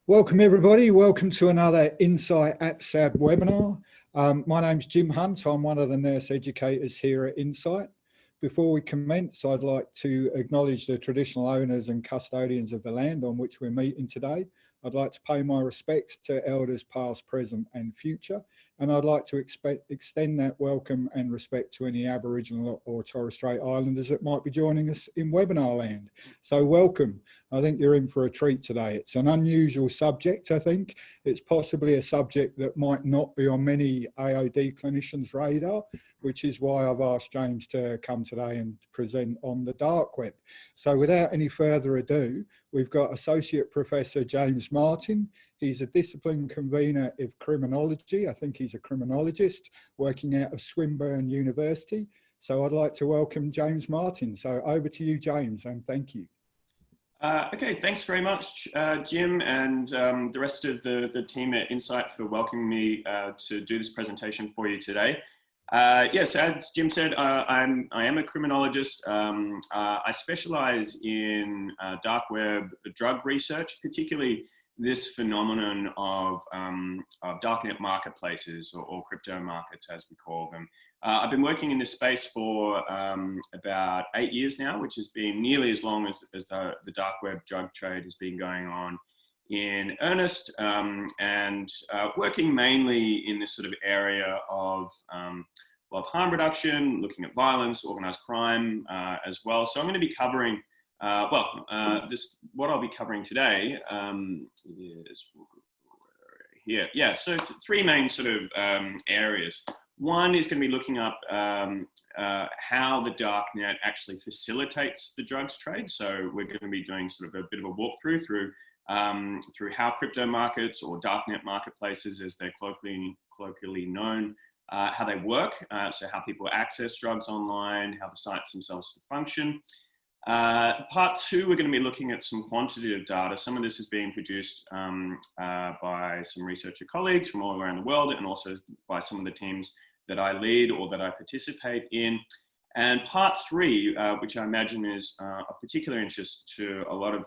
Welcome everybody, welcome to another Insight AppSab webinar. My name's Jim Hunt, I'm one of the nurse educators here at Insight. Before we commence, I'd like to acknowledge the traditional owners and custodians of the land on which we're meeting today. I'd like to pay my respects to elders past, present and future, and I'd like to extend that welcome and respect to any Aboriginal or Torres Strait Islanders that might be joining us in webinar land. So welcome. I think you're in for a treat today. It's an unusual subject, I think. It's possibly a subject that might not be on many AOD clinicians' radar, which is why I've asked James to come today and present on the dark web. So without any further ado, we've got Associate Professor James Martin. He's a discipline convener of criminology. I think he's a criminologist working out of Swinburne University. So I'd like to welcome James Martin. So over to you, James, and thank you. Okay, thanks very much, Jim, and the rest of the team at Insight for welcoming me to do this presentation for you today. Yes, as Jim said, I am a criminologist. I specialise in dark web drug research, particularly this phenomenon of darknet marketplaces or crypto markets, as we call them. I've been working in this space for about 8 years now, which has been nearly as long as the dark web drug trade has been going on in earnest, and working mainly in this sort of area of harm reduction, looking at violence, organised crime as well. So I'm going to be covering, what I'll be covering today is here. Yeah, so three main sort of areas. One is going to be looking up how the darknet actually facilitates the drugs trade. So we're going to be doing sort of a bit of a walkthrough through how crypto markets or darknet marketplaces, as they're colloquially known, how they work. So how people access drugs online, how the sites themselves function. Part two, we're going to be looking at some quantitative data. Some of this is being produced by some researcher colleagues from all around the world, and also by some of the teams that I lead or that I participate in. And part three, which I imagine is of particular interest to a lot of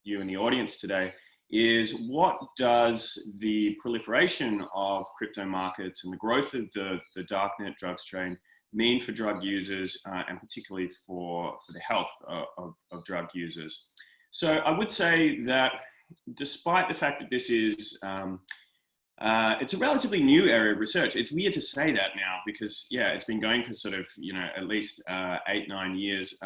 you in the audience today, is what does the proliferation of crypto markets and the growth of the darknet drugs trade mean for drug users, and particularly for the health of drug users. So I would say that despite the fact that this is, it's a relatively new area of research. It's weird to say that now because, yeah, it's been going for sort of, at least 8-9 years,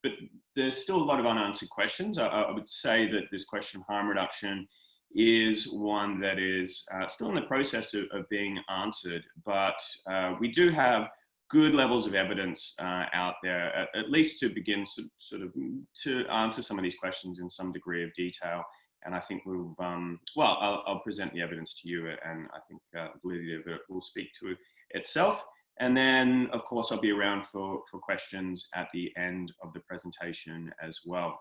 but there's still a lot of unanswered questions. I would say that this question of harm reduction is one that is still in the process of being answered, but we do have good levels of evidence out there, at least to begin to answer some of these questions in some degree of detail. And I think we'll, I'll present the evidence to you, and I think the validity of it will speak to itself. And then, of course, I'll be around for questions at the end of the presentation as well.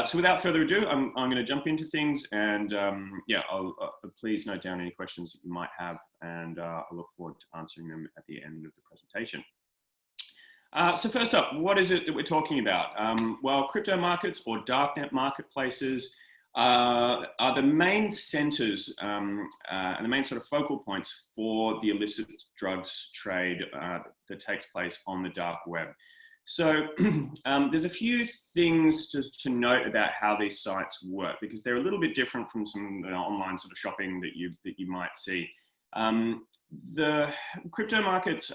So without further ado, I'm going to jump into things, and please note down any questions that you might have, and I look forward to answering them at the end of the presentation. So first up, what is it that we're talking about? Well, crypto markets or darknet marketplaces are the main centers and the main sort of focal points for the illicit drugs trade that takes place on the dark web. So there's a few things to note about how these sites work, because they're a little bit different from some online sort of shopping that you might see. The crypto markets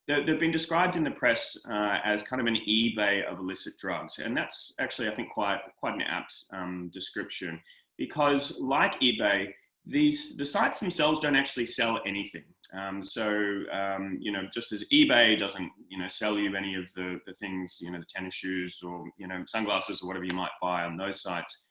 they've been described in the press as kind of an eBay of illicit drugs, and that's actually, I think, quite an apt description, because like eBay, the sites themselves don't actually sell anything. Just as eBay doesn't, sell you any of the things, the tennis shoes or, sunglasses or whatever you might buy on those sites,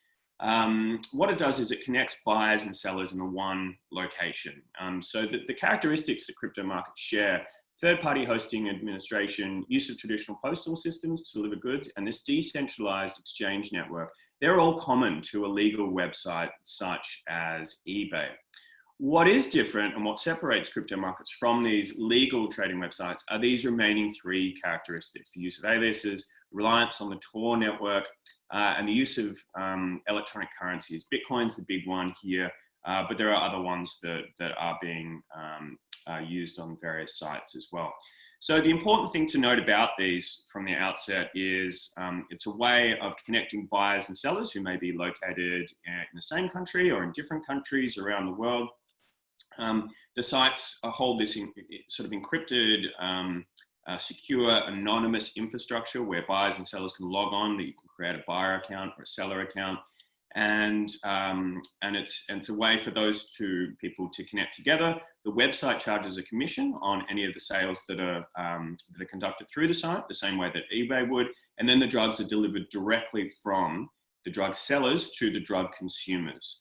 what it does is it connects buyers and sellers in a one location. So the characteristics that crypto markets share: third-party hosting administration, use of traditional postal systems to deliver goods, and this decentralized exchange network, they're all common to a legal website such as eBay. What is different and what separates crypto markets from these legal trading websites are these remaining three characteristics: the use of aliases, reliance on the Tor network, and the use of electronic currencies. Bitcoin's the big one here, but there are other ones that are being used on various sites as well. So the important thing to note about these from the outset is it's a way of connecting buyers and sellers who may be located in the same country or in different countries around the world. The sites hold this sort of encrypted, secure, anonymous infrastructure where buyers and sellers can log on, that you can create a buyer account or a seller account. And it's a way for those two people to connect together. The website charges a commission on any of the sales that are conducted through the site, the same way that eBay would. And then the drugs are delivered directly from the drug sellers to the drug consumers.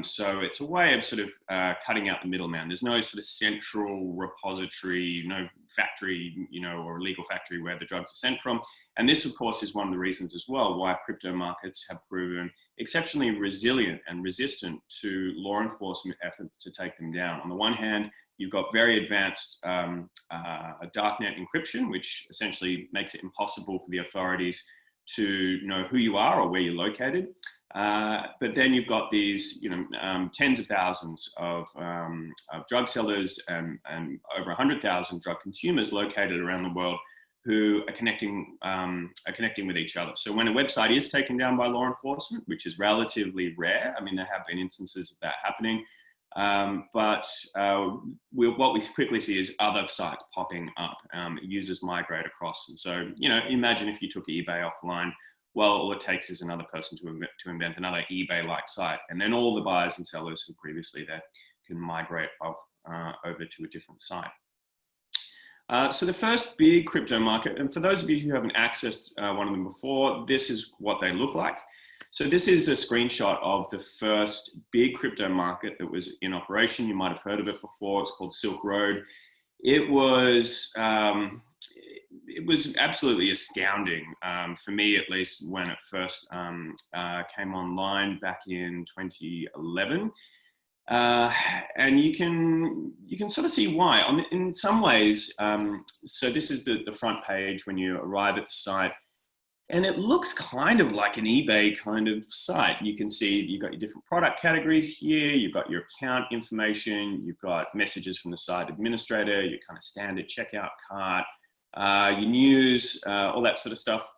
So it's a way of sort of cutting out the middleman. There's no sort of central repository, no factory, or legal factory where the drugs are sent from. And this, of course, is one of the reasons as well why crypto markets have proven exceptionally resilient and resistant to law enforcement efforts to take them down. On the one hand, you've got very advanced darknet encryption, which essentially makes it impossible for the authorities to know who you are or where you're located. But then you've got these, tens of thousands of drug sellers and over 100,000 drug consumers located around the world who are connecting with each other. So when a website is taken down by law enforcement, which is relatively rare, I mean, there have been instances of that happening, but what we quickly see is other sites popping up. Users migrate across. And so, imagine if you took eBay offline. Well, all it takes is another person to invent another eBay-like site. And then all the buyers and sellers who previously there can migrate over to a different site. So the first big crypto market, and for those of you who haven't accessed one of them before, this is what they look like. So this is a screenshot of the first big crypto market that was in operation. You might have heard of it before. It's called Silk Road. It was absolutely astounding, for me at least, when it first came online back in 2011. And you can sort of see why. In some ways, so this is the front page when you arrive at the site, and it looks kind of like an eBay kind of site. You can see you've got your different product categories here, you've got your account information, you've got messages from the site administrator, your kind of standard checkout cart, your news, all that sort of stuff.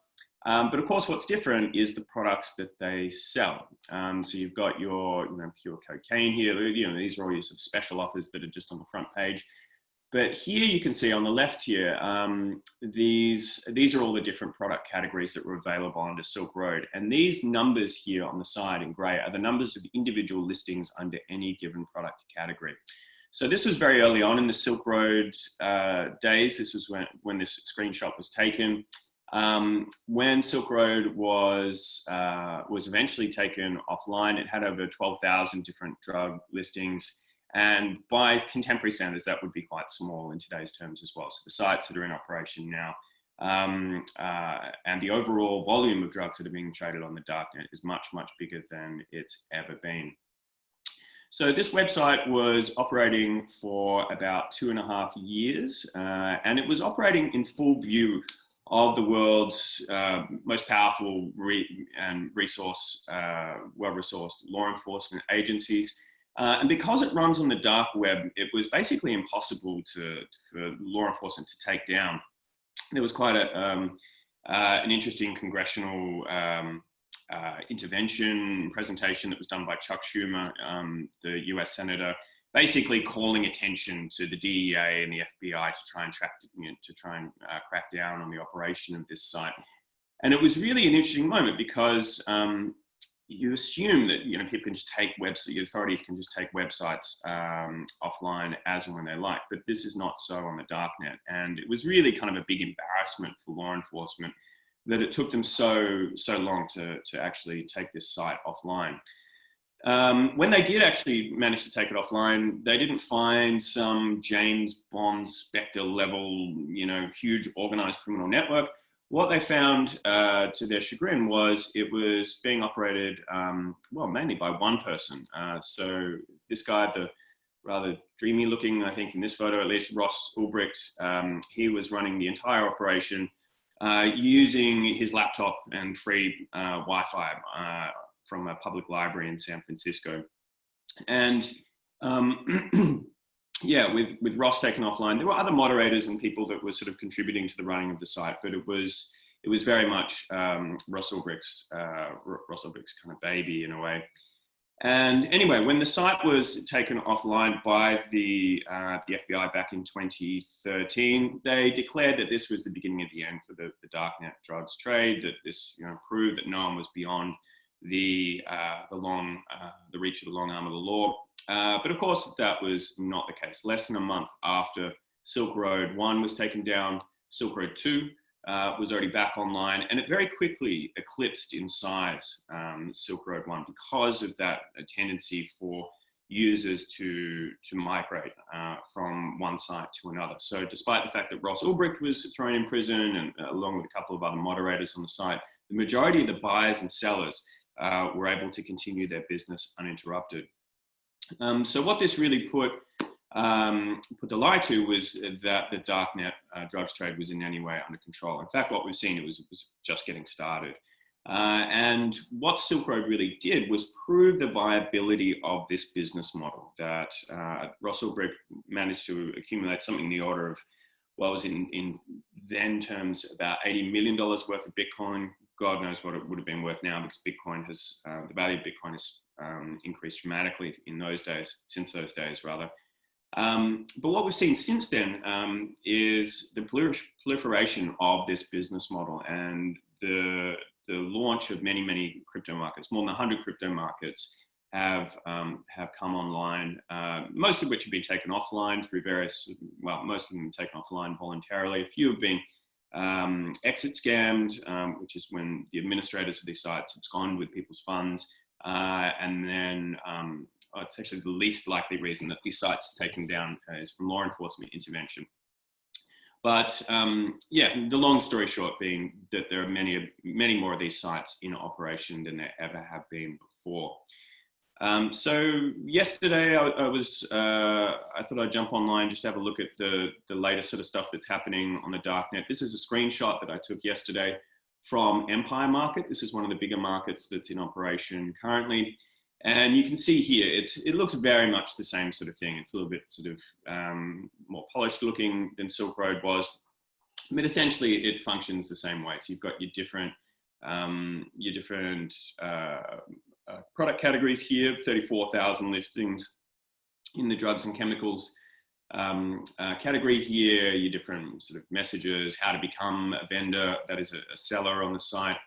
But of course, what's different is the products that they sell. So you've got your pure cocaine here. These are all your sort of special offers that are just on the front page. But here you can see on the left here, these are all the different product categories that were available under Silk Road. And these numbers here on the side in gray are the numbers of individual listings under any given product category. So this was very early on in the Silk Road days. This was when this screenshot was taken. When Silk Road was eventually taken offline, it had over 12,000 different drug listings. And by contemporary standards, that would be quite small in today's terms as well. So the sites that are in operation now and the overall volume of drugs that are being traded on the darknet is much, much bigger than it's ever been. So this website was operating for about 2.5 years, and it was operating in full view of the world's most powerful and well-resourced law enforcement agencies. And because it runs on the dark web, it was basically impossible for law enforcement to take down. There was quite an interesting congressional intervention presentation that was done by Chuck Schumer, the US Senator, basically calling attention to the DEA and the FBI to try and crack down on the operation of this site. And it was really an interesting moment because you assume that people can just take websites, the authorities can just take websites offline as and when they like, but this is not so on the darknet. And it was really kind of a big embarrassment for law enforcement that it took them so long to actually take this site offline. When they did actually manage to take it offline, they didn't find some James Bond Spectre level, huge organized criminal network. What they found, to their chagrin, was it was being operated, mainly by one person. So this guy, the rather dreamy looking, I think in this photo at least, Ross Ulbricht, he was running the entire operation. using his laptop and free Wi-Fi from a public library in San Francisco. And yeah, with Ross taken offline, there were other moderators and people that were sort of contributing to the running of the site, but it was very much Ross Ulbricht's kind of baby in a way. And anyway, when the site was taken offline by the FBI back in 2013, they declared that this was the beginning of the end for the darknet drugs trade. That this, proved that no one was beyond the reach of the long arm of the law. But of course, that was not the case. Less than a month after Silk Road 1 was taken down, Silk Road 2 was already back online, and it very quickly eclipsed in size Silk Road 1 because of that tendency for users to migrate from one site to another. So despite the fact that Ross Ulbricht was thrown in prison, and along with a couple of other moderators on the site, the majority of the buyers and sellers were able to continue their business uninterrupted. So what this really put the lie to was that the darknet drugs trade was in any way under control. In fact, what we've seen, it was just getting started. And what Silk Road really did was prove the viability of this business model, that Ross Ulbricht managed to accumulate something in the order of, well, was in then terms about $80 million worth of Bitcoin. God knows what it would have been worth now, because Bitcoin has, the value of Bitcoin has increased dramatically since those days rather. But what we've seen since then is the proliferation of this business model and the launch of many crypto markets. More than 100 crypto markets have come online, most of which have been taken offline through various, well, most of them have been taken offline voluntarily. A few have been exit scammed, which is when the administrators of these sites abscond with people's funds. And then it's actually the least likely reason that these sites are taken down is from law enforcement intervention. But yeah, the long story short being that there are many more of these sites in operation than there ever have been before. So yesterday I thought I'd jump online just to have a look at the latest sort of stuff that's happening on the darknet. This is a screenshot that I took yesterday from Empire Market. This is one of the bigger markets that's in operation currently. And you can see here, it looks very much the same sort of thing. It's a little bit sort of more polished looking than Silk Road was, but essentially it functions the same way. So you've got your different product categories here, 34,000 listings in the drugs and chemicals category here, your different sort of messages, how to become a vendor, that is a seller on the site,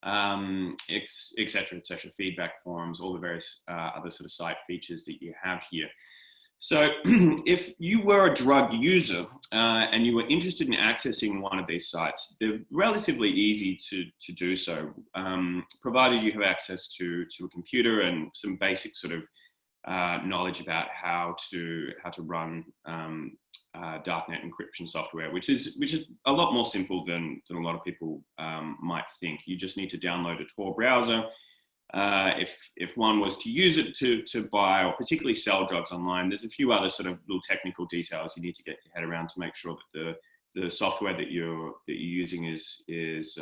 et cetera, feedback forums, all the various other sort of site features that you have here. So if you were a drug user and you were interested in accessing one of these sites, they're relatively easy to do so, provided you have access to a computer and some basic sort of knowledge about how to run darknet encryption software, which is a lot more simple than a lot of people might think. You just need to download a Tor browser. If one was to use it to buy or particularly sell drugs online, there's a few other sort of little technical details you need to get your head around to make sure that the software that you're using is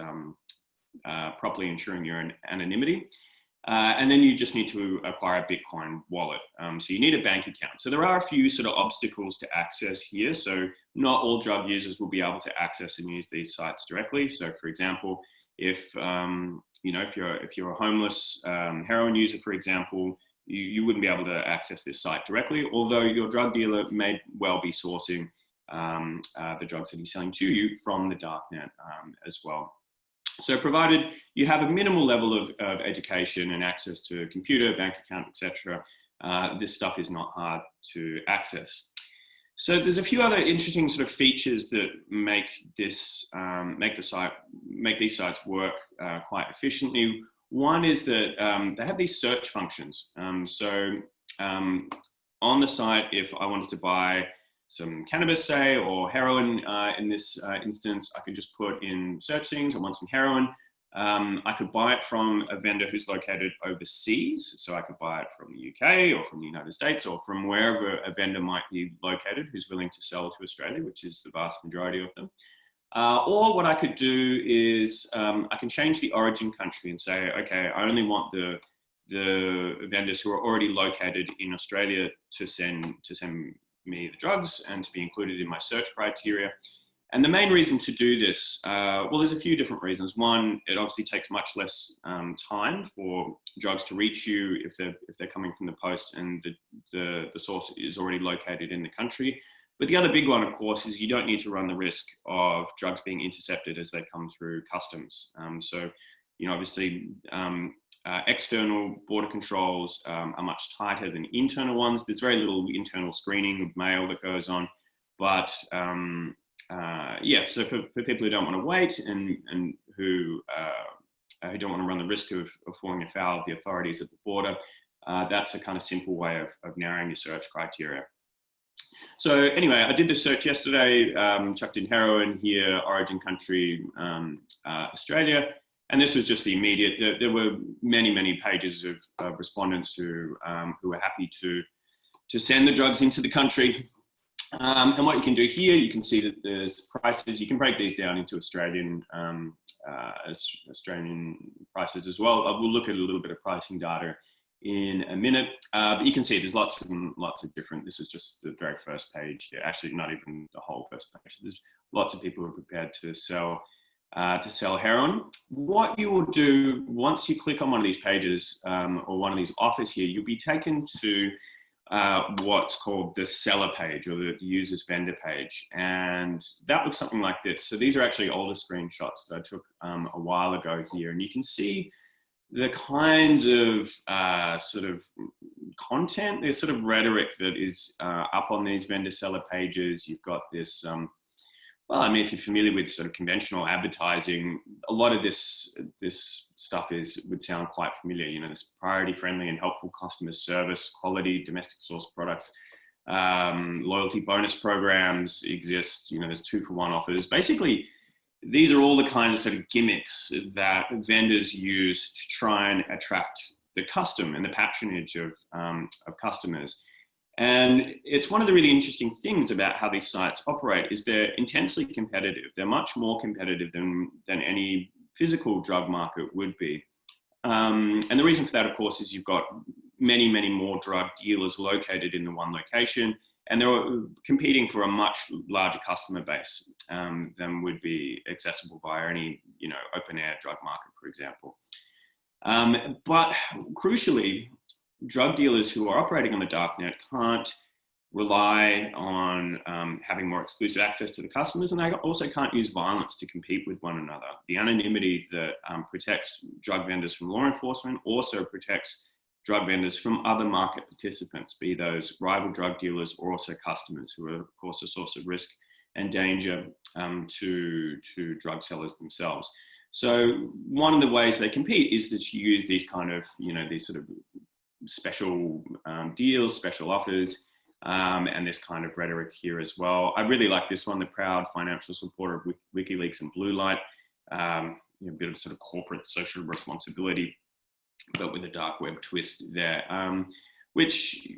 properly ensuring your anonymity. And then you just need to acquire a Bitcoin wallet. So you need a bank account. So there are a few sort of obstacles to access here. So not all drug users will be able to access and use these sites directly. So for example, if you're a homeless heroin user, for example, you wouldn't be able to access this site directly, although your drug dealer may well be sourcing the drugs that he's selling to you from the darknet as well. So provided you have a minimal level of education and access to a computer, bank account, etc., this stuff is not hard to access. So there's a few other interesting sort of features that make these sites work quite efficiently. One is that they have these search functions. So on the site, if I wanted to buy some cannabis, say, or heroin in this instance, I could just put in search things, I want some heroin. I could buy it from a vendor who's located overseas. So I could buy it from the UK or from the United States or from wherever a vendor might be located who's willing to sell to Australia, which is the vast majority of them. Or what I could do is I can change the origin country and say, okay, I only want the vendors who are already located in Australia to send me the drugs and to be included in my search criteria. And the main reason to do this, well, there's a few different reasons. One, it obviously takes much less time for drugs to reach you if they're coming from the post and the source is already located in the country. But the other big one, of course, is you don't need to run the risk of drugs being intercepted as they come through customs. So, obviously, external border controls are much tighter than internal ones. There's very little internal screening of mail that goes on, but so for people who don't want to wait and who don't want to run the risk of falling afoul of the authorities at the border, that's a kind of simple way of narrowing your search criteria. So anyway, I did this search yesterday, chucked in heroin here, origin country, Australia. And this was just the immediate. There were many pages of respondents who were happy to send the drugs into the country. And what you can do here, you can see that there's prices. You can break these down into Australian prices as well. We'll look at a little bit of pricing data in a minute, but you can see there's lots of different. This is just the very first page here. Actually, not even the whole first page. There's lots of people who are prepared to sell heroin. What you will do once you click on one of these pages or one of these offers here, you'll be taken to what's called the seller page or the user's vendor page. And that looks something like this. So these are actually older screenshots that I took a while ago here. And you can see the kind of sort of content, there's sort of rhetoric that is up on these vendor seller pages. You've got this, well, I mean, if you're familiar with sort of conventional advertising, a lot of this stuff would sound quite familiar. This priority friendly and helpful customer service, quality domestic source products, loyalty bonus programs exist. There's 2-for-1 offers. Basically, these are all the kinds of sort of gimmicks that vendors use to try and attract the custom and the patronage of customers. And it's one of the really interesting things about how these sites operate is they're intensely competitive. They're much more competitive than any physical drug market would be. And the reason for that, of course, is you've got many more drug dealers located in the one location, and they're competing for a much larger customer base than would be accessible via any open air drug market, for example. But crucially, drug dealers who are operating on the darknet can't rely on having more exclusive access to the customers, and they also can't use violence to compete with one another. The anonymity that protects drug vendors from law enforcement also protects drug vendors from other market participants, be those rival drug dealers or also customers, who are, of course, a source of risk and danger to drug sellers themselves. So one of the ways they compete is to use these kind of, these sort of special deals, special offers, and this kind of rhetoric here as well. I really like this one, the proud financial supporter of WikiLeaks and Blue Light, a bit of sort of corporate social responsibility, but with a dark web twist there, which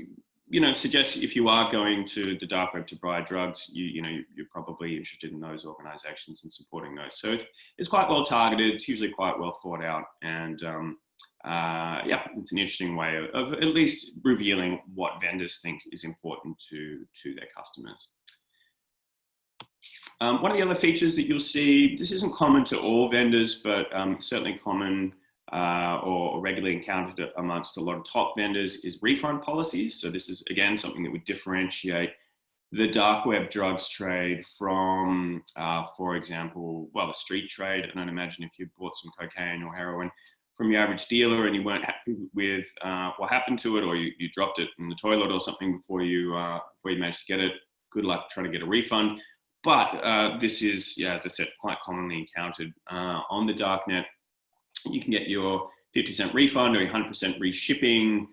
suggests if you are going to the dark web to buy drugs, you're probably interested in those organizations and supporting those. So it's quite well targeted. It's usually quite well thought out, and it's an interesting way of at least revealing what vendors think is important to their customers. One of the other features that you'll see, this isn't common to all vendors, but certainly common or regularly encountered amongst a lot of top vendors, is refund policies. So this is, again, something that would differentiate the dark web drugs trade from, for example, the street trade. And I'd imagine if you bought some cocaine or heroin from your average dealer and you weren't happy with what happened to it, or you dropped it in the toilet or something before you managed to get it, good luck trying to get a refund. But this is, as I said, quite commonly encountered on the darknet. You can get your 50% refund or 100% reshipping.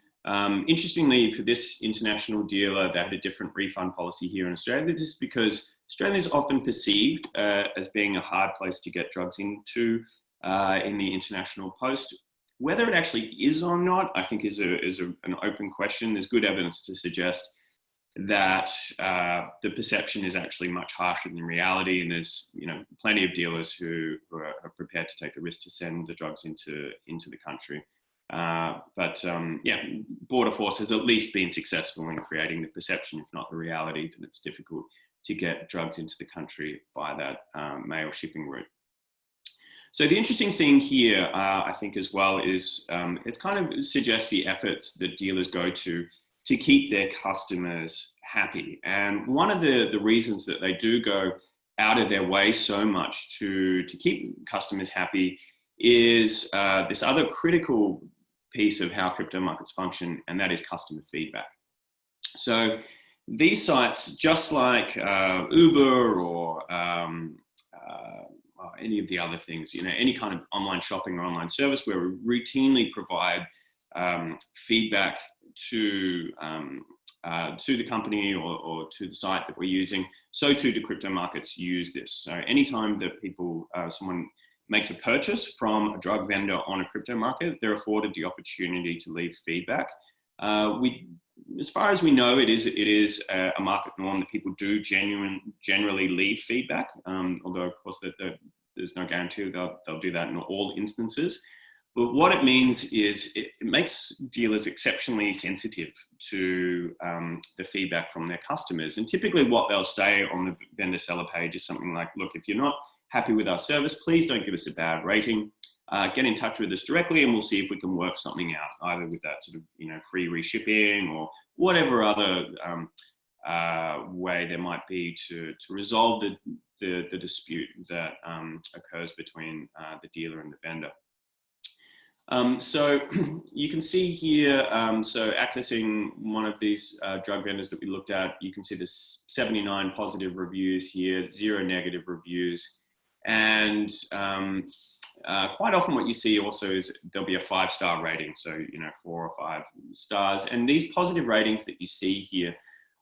Interestingly, for this international dealer, they had a different refund policy here in Australia. This is because Australia is often perceived as being a hard place to get drugs into in the international post. Whether it actually is or not, I think is an open question. There's good evidence to suggest that the perception is actually much harsher than reality, and there's plenty of dealers who are prepared to take the risk to send the drugs into the country. But Border Force has at least been successful in creating the perception, if not the reality, that it's difficult to get drugs into the country by that mail shipping route. So the interesting thing here, I think as well, is it kind of suggests the efforts that dealers go to keep their customers happy. And one of the reasons that they do go out of their way so much to keep customers happy is this other critical piece of how crypto markets function, and that is customer feedback. So these sites, just like Uber or any of the other things, any kind of online shopping or online service where we routinely provide feedback to the company or to the site that we're using, so too do crypto markets use this. So anytime that someone makes a purchase from a drug vendor on a crypto market, they're afforded the opportunity to leave feedback. As far as we know, it is a market norm that people do generally leave feedback, although of course there's no guarantee they'll do that in all instances. But what it means is it makes dealers exceptionally sensitive to the feedback from their customers. And typically what they'll say on the vendor seller page is something like, look, if you're not happy with our service, please don't give us a bad rating. Get in touch with us directly and we'll see if we can work something out, either with that sort of, free reshipping or whatever other way there might be to resolve the dispute that occurs between the dealer and the vendor. So you can see here, so accessing one of these drug vendors that we looked at, you can see there's 79 positive reviews here, 0 negative reviews. And quite often what you see also is there'll be a 5-star rating. So, 4 or 5 stars. And these positive ratings that you see here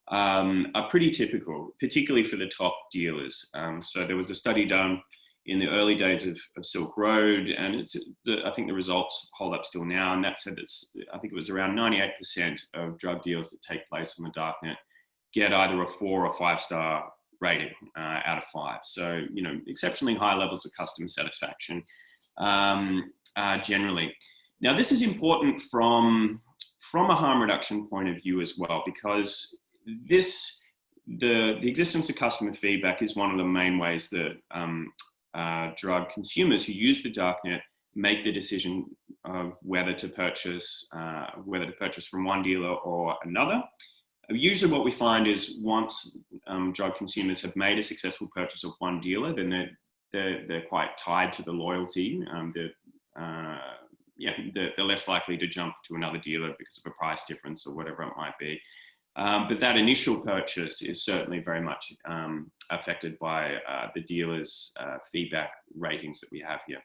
are pretty typical, particularly for the top dealers. So there was a study done in the early days of Silk Road, and I think the results hold up still now, and that said that I think it was around 98% of drug deals that take place on the darknet get either a 4 or 5-star rating out of 5. So, exceptionally high levels of customer satisfaction generally. Now, this is important from a harm reduction point of view as well, because the existence of customer feedback is one of the main ways that drug consumers who use the darknet make the decision of whether to purchase from one dealer or another. Usually what we find is once drug consumers have made a successful purchase of one dealer, then they're quite tied to the loyalty. They're less likely to jump to another dealer because of a price difference or whatever it might be. But that initial purchase is certainly very much affected by the dealer's feedback ratings that we have here.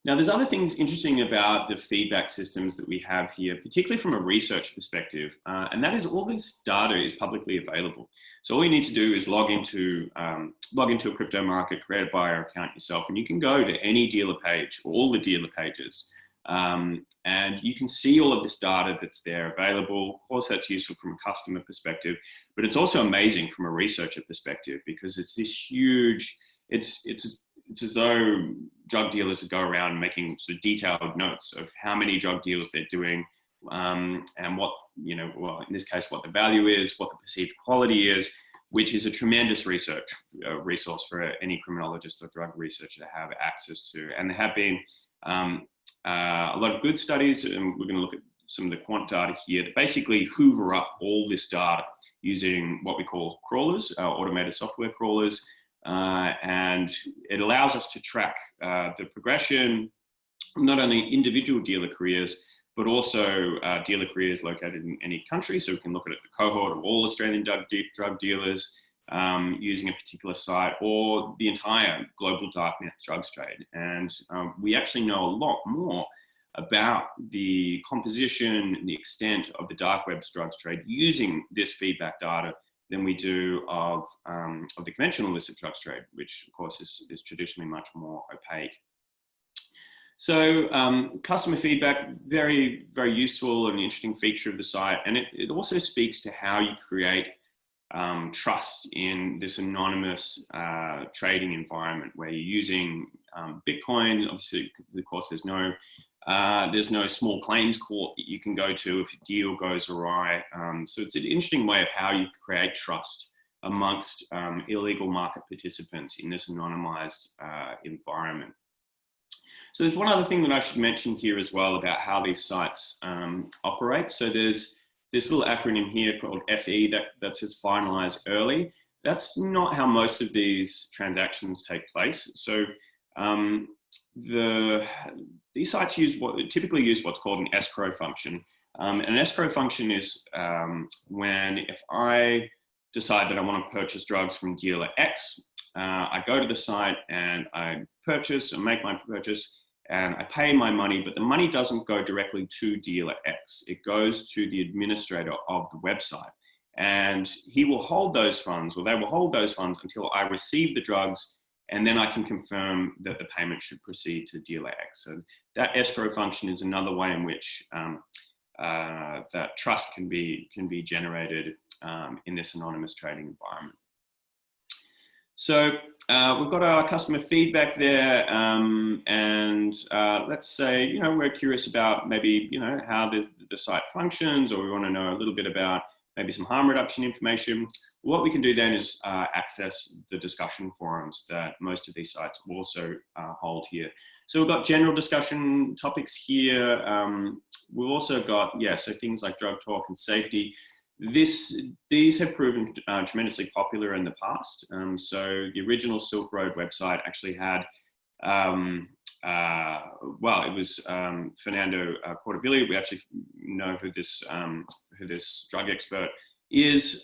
Now, there's other things interesting about the feedback systems that we have here, particularly from a research perspective, and that is all this data is publicly available. So all you need to do is log into a crypto market, create a buyer account yourself, and you can go to any dealer page or all the dealer pages, and you can see all of this data that's there available. Of course, that's useful from a customer perspective, but it's also amazing from a researcher perspective because it's this huge. It's as though drug dealers would go around making sort of detailed notes of how many drug deals they're doing, and what, well, in this case, what the value is, what the perceived quality is, which is a tremendous research resource for any criminologist or drug researcher to have access to. And there have been a lot of good studies, and we're going to look at some of the quant data here that basically hoover up all this data using what we call crawlers, automated software crawlers. And it allows us to track the progression, not only individual dealer careers, but also dealer careers located in any country. So we can look at the cohort of all Australian drug dealers using a particular site, or the entire global darknet drugs trade. And we actually know a lot more about the composition and the extent of the dark web drugs trade using this feedback data than we do of the conventional illicit drugs trade, which of course is traditionally much more opaque. So customer feedback, very, very useful and interesting feature of the site. And it also speaks to how you create trust in this anonymous trading environment where you're using Bitcoin. Obviously, of course, there's no small claims court that you can go to if a deal goes awry. So it's an interesting way of how you create trust amongst illegal market participants in this anonymized environment. So there's one other thing that I should mention here as well about how these sites operate. So there's this little acronym here called FE that says finalize early. That's not how most of these transactions take place. So these sites typically use what's called an escrow function. An escrow function is when if I decide that I want to purchase drugs from dealer X, I go to the site and I purchase and make my purchase and I pay my money, but the money doesn't go directly to dealer X. It goes to the administrator of the website. And he will hold those funds, or they will hold those funds until I receive the drugs, and then I can confirm that the payment should proceed to dealer X. So that escrow function is another way in which that trust can be generated in this anonymous trading environment. So we've got our customer feedback there, and let's say, we're curious about maybe, how the site functions, or we want to know a little bit about maybe some harm reduction information. What we can do then is access the discussion forums that most of these sites also hold here. So we've got general discussion topics here. We've also got, so things like drug talk and safety. These have proven tremendously popular in the past. So the original Silk Road website actually had, it was Fernando Cordovilli. We actually know who this drug expert is.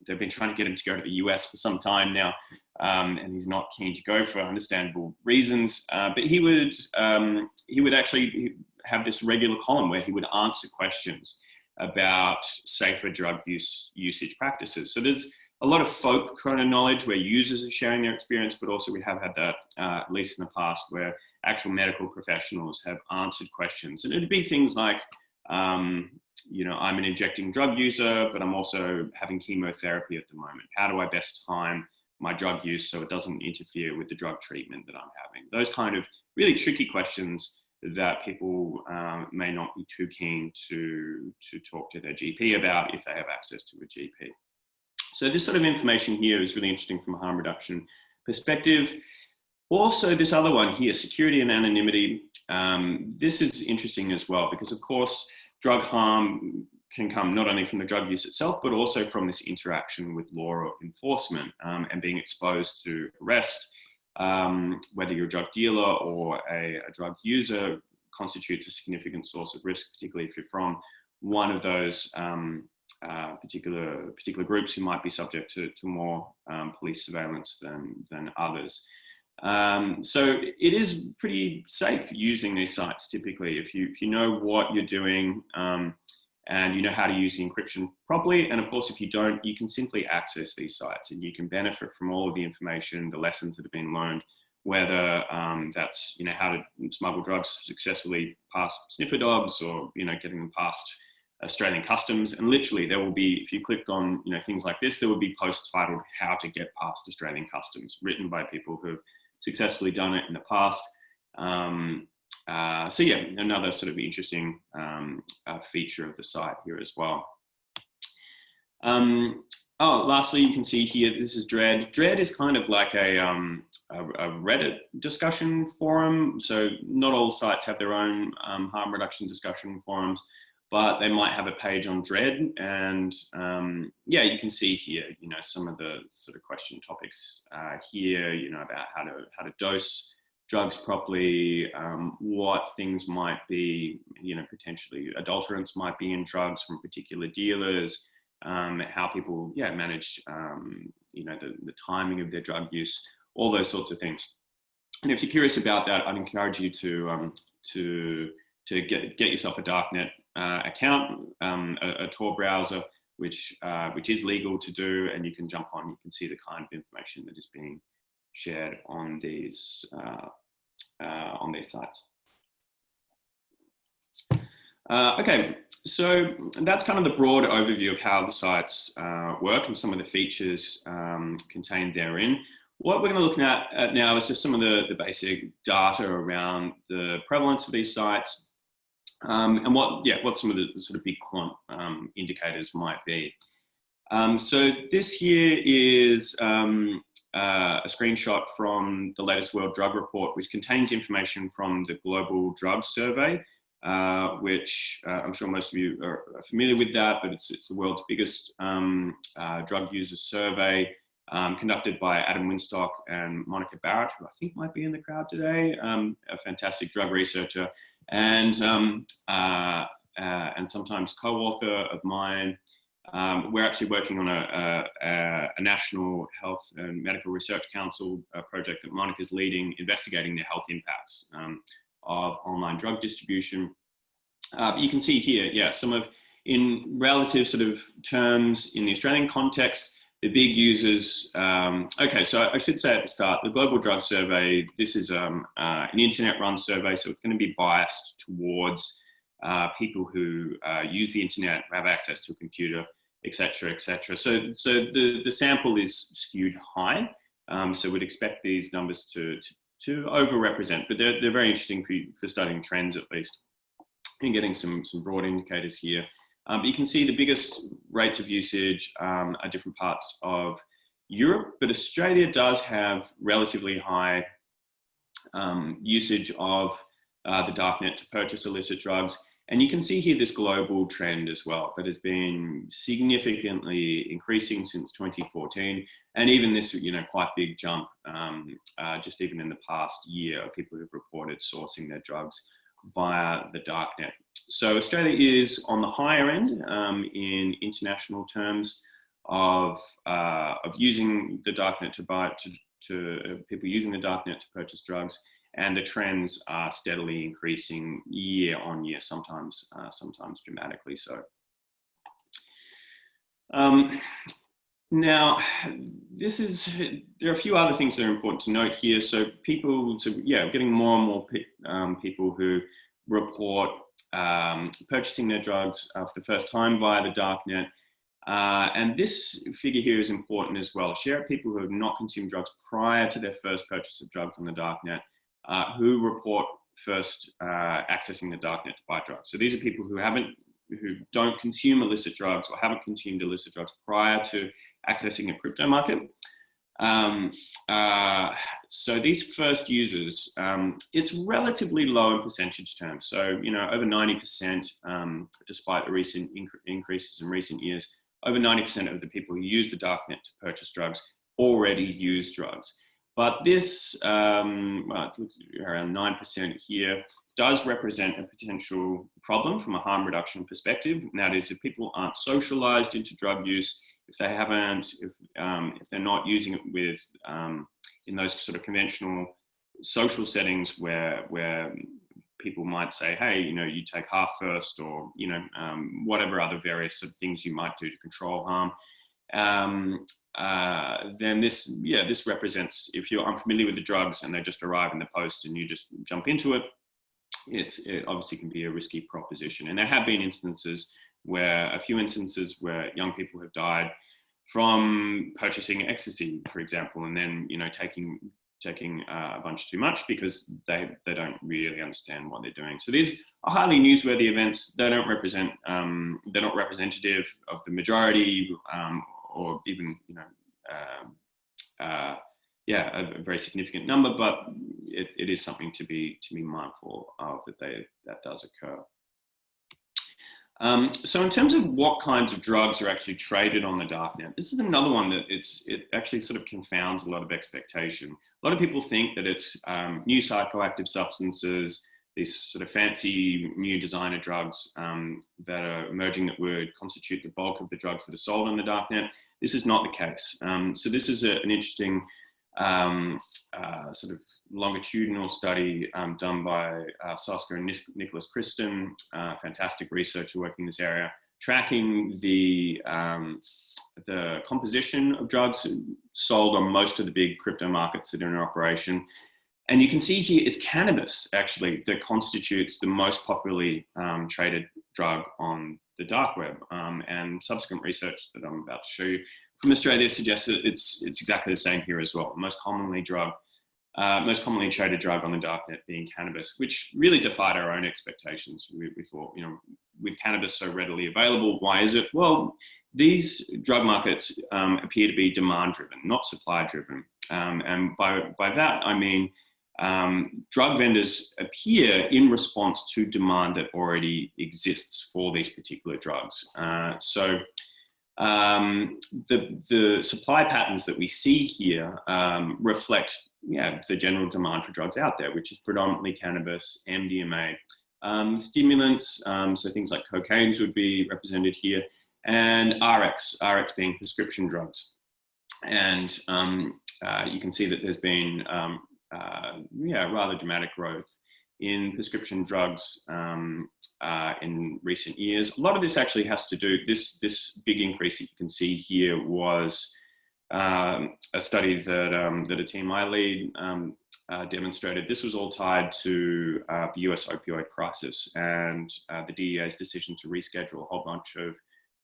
They've been trying to get him to go to the US for some time now, and he's not keen to go for understandable reasons. But he would actually have this regular column where he would answer questions about safer drug usage practices. So there's a lot of folk kind of knowledge where users are sharing their experience, but also we have had that, at least in the past, where actual medical professionals have answered questions. And it'd be things like, I'm an injecting drug user, but I'm also having chemotherapy at the moment. How do I best time my drug use so it doesn't interfere with the drug treatment that I'm having? Those kind of really tricky questions that people may not be too keen to talk to their GP about if they have access to a GP. So this sort of information here is really interesting from a harm reduction perspective. Also, this other one here, security and anonymity, this is interesting as well, because of course, drug harm can come not only from the drug use itself, but also from this interaction with law enforcement and being exposed to arrest. Whether you're a drug dealer or a drug user constitutes a significant source of risk, particularly if you're from one of those particular groups who might be subject to more police surveillance than others. So it is pretty safe using these sites typically if you know what you're doing and you know how to use the encryption properly. And of course, if you don't, you can simply access these sites and you can benefit from all of the information, the lessons that have been learned, whether that's, how to smuggle drugs successfully past sniffer dogs or, getting them past Australian customs. And literally there will be, if you clicked on, things like this, there would be posts titled "How to Get Past Australian Customs," written by people who have successfully done it in the past. So yeah, another sort of interesting feature of the site here as well. Lastly, you can see here, this is Dread. Dread is kind of like a Reddit discussion forum. So not all sites have their own harm reduction discussion forums, but they might have a page on Dread. And you can see here, some of the sort of question topics here, about how to dose drugs properly, what things might be, potentially adulterants might be in drugs from particular dealers, how people, manage, the timing of their drug use, all those sorts of things. And if you're curious about that, I'd encourage you to get yourself a darknet account, a Tor browser, which is legal to do, and you can jump on. You can see the kind of information that is being shared on these sites. Okay, so that's kind of the broad overview of how the sites work and some of the features contained therein. What we're going to look at now is just some of the basic data around the prevalence of these sites and what some of the sort of big quant indicators might be. So this here is a screenshot from the latest World Drug Report, which contains information from the Global Drug Survey, which I'm sure most of you are familiar with that, but it's the world's biggest drug user survey conducted by Adam Winstock and Monica Barrett, who I think might be in the crowd today, a fantastic drug researcher and sometimes co-author of mine. We're actually working on a National Health and Medical Research Council project that Monica's leading, investigating the health impacts of online drug distribution. But you can see here, some of, in relative sort of terms in the Australian context, the big users. Okay, so I should say at the start, the Global Drug Survey, this is an internet-run survey, so it's going to be biased towards people who use the internet, have access to a computer, etc., etc. So the sample is skewed high, so we'd expect these numbers to overrepresent, but they're very interesting for studying trends at least, and getting some broad indicators here. But you can see the biggest rates of usage are different parts of Europe, but Australia does have relatively high usage of the darknet to purchase illicit drugs. And you can see here this global trend as well that has been significantly increasing since 2014, and even this, quite big jump just even in the past year of people who've reported sourcing their drugs via the darknet. So Australia is on the higher end in international terms of using the darknet to people using the darknet to purchase drugs. And the trends are steadily increasing year on year, sometimes dramatically so. Now, there are a few other things that are important to note here. So getting more and more people who report purchasing their drugs for the first time via the darknet. And this figure here is important as well. Share of people who have not consumed drugs prior to their first purchase of drugs on the darknet, who report first accessing the darknet to buy drugs. So these are people who don't consume illicit drugs or haven't consumed illicit drugs prior to accessing a crypto market. So these first users, it's relatively low in percentage terms. So, over 90%, despite the recent increases in recent years, over 90% of the people who use the darknet to purchase drugs already use drugs. But this, it looks around 9% here, does represent a potential problem from a harm reduction perspective. And that is, if people aren't socialized into drug use, if they're not using it with, in those sort of conventional social settings where people might say, hey, you take half first, or, whatever other various sort of things you might do to control harm. Then this represents, if you're unfamiliar with the drugs and they just arrive in the post and you just jump into it, it obviously can be a risky proposition. And there have been a few instances where young people have died from purchasing ecstasy, for example, and then taking a bunch too much because they don't really understand what they're doing. So these are highly newsworthy events. They don't represent, they're not representative of the majority, or even a very significant number, but it is something to be mindful of, that does occur. So in terms of what kinds of drugs are actually traded on the darknet, this is another one that it actually sort of confounds a lot of expectation. A lot of people think that it's new psychoactive substances, these sort of fancy new designer drugs that are emerging that would constitute the bulk of the drugs that are sold on the darknet. This is not the case. So this is an interesting sort of longitudinal study done by Saska and Nicholas Christen, fantastic researcher working in this area, tracking the composition of drugs sold on most of the big crypto markets that are in operation. And you can see here, it's cannabis actually that constitutes the most popularly traded drug on the dark web. And subsequent research that I'm about to show you from Australia suggests that it's exactly the same here as well. Most commonly traded drug on the darknet being cannabis, which really defied our own expectations. We thought, you know, with cannabis so readily available, why is it? Well, these drug markets appear to be demand-driven, not supply-driven. And by that, I mean, drug vendors appear in response to demand that already exists for these particular drugs. So the supply patterns that we see here reflect the general demand for drugs out there, which is predominantly cannabis, MDMA, stimulants, so things like cocaines would be represented here, and RX being prescription drugs. And you can see that there's been rather dramatic growth in prescription drugs in recent years. A lot of this actually has to do, this big increase that you can see here was a study that a team I lead demonstrated. This was all tied to the US opioid crisis and the DEA's decision to reschedule a whole bunch of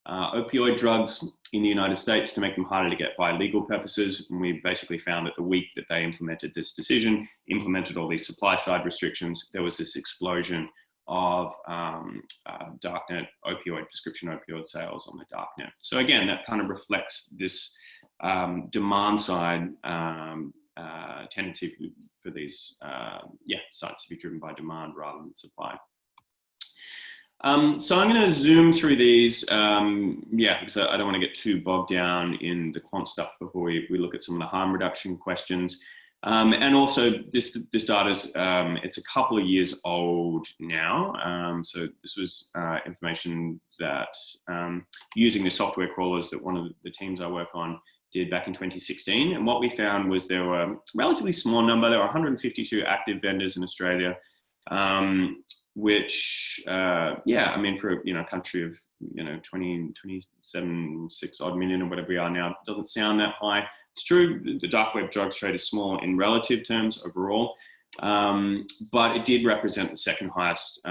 opioid drugs in the United States to make them harder to get by legal purposes. And we basically found that the week that they implemented this decision, implemented all these supply side restrictions, there was this explosion of darknet prescription opioid sales on the darknet. So again, that kind of reflects this demand side tendency for these sites to be driven by demand rather than supply. So I'm going to zoom through these, because I don't want to get too bogged down in the quant stuff before we look at some of the harm reduction questions. And also this data's, it's a couple of years old now. So this was information that using the software crawlers that one of the teams I work on did back in 2016. And what we found was there were a relatively small number. There were 152 active vendors in Australia. Which, I mean, for a country of 27.6 odd million or whatever we are now, it doesn't sound that high. It's true, the dark web drugs trade is small in relative terms overall, but it did represent the second highest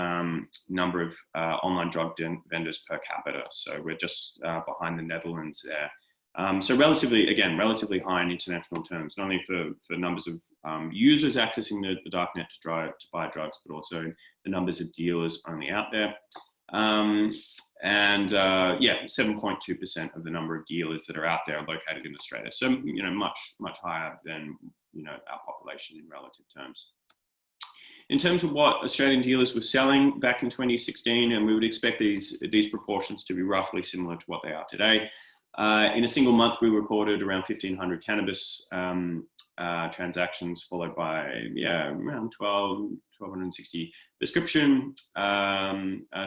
number of online drug vendors per capita. So we're just behind the Netherlands there. So relatively high in international terms, not only for numbers of users accessing the darknet to buy drugs, but also the numbers of dealers only out there. 7.2% of the number of dealers that are out there are located in Australia. So, much higher than, our population in relative terms. In terms of what Australian dealers were selling back in 2016, and we would expect these proportions to be roughly similar to what they are today. In a single month, we recorded around 1,500 cannabis transactions, followed by around 1,260 prescription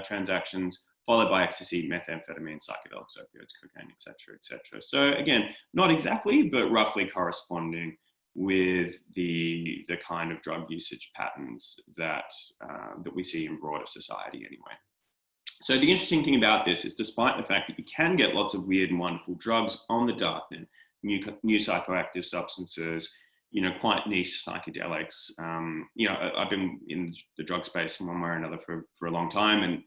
transactions, followed by ecstasy, methamphetamine, psychedelics, opioids, cocaine, etc., etc. So again, not exactly, but roughly corresponding with the kind of drug usage patterns that we see in broader society anyway. So the interesting thing about this is, despite the fact that you can get lots of weird and wonderful drugs on the darknet, new psychoactive substances, quite niche psychedelics. I've been in the drug space in one way or another for a long time, and